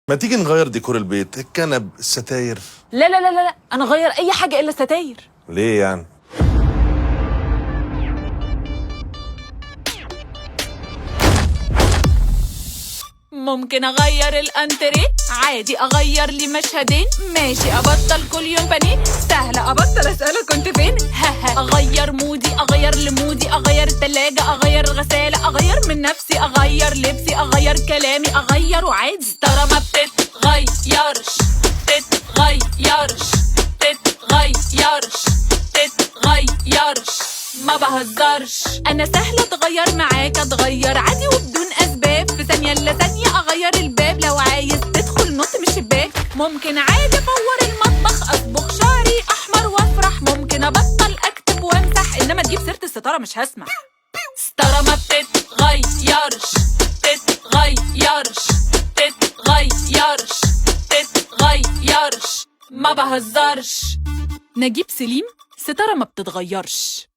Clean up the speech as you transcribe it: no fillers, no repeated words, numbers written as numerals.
ما تيجي نغير ديكور البيت، الكنب، الستاير. لا لا لا لا، انا اغير اي حاجه الا الستاير. ليه يعني؟ ممكن اغير الانتريه عادي، اغير لي مشهدين ماشي، ابطل كل يوم بانيه سهله، ابطل اسالك كنت فين. اغير مودي، اغير لمودي، اغير التلاجة، اغير الغسالة، اغير من نفسي، اغير لبسي، اغير كلامي، اغير وعادي. ترى ما بتتغيرش تتغيرش تتغيرش تتغيرش، ما بهزرش. انا سهله اتغير معاك، اتغير عادي وبدون اسباب، في ثانيه الا ثانيه اغير الباب، لو عايز تدخل نط من الشباك. ممكن عادي افور المطبخ، اصبغ شعري احمر وافرح، ممكن ابطل اكتب وامسح، انما تجيب سيره الستاره مش هسمع. ستاره ما بتتغيرش تتغيرش تتغيرش تتغيرش، ما بهزرش. نجيب سليم، ستاره ما بتتغيرش.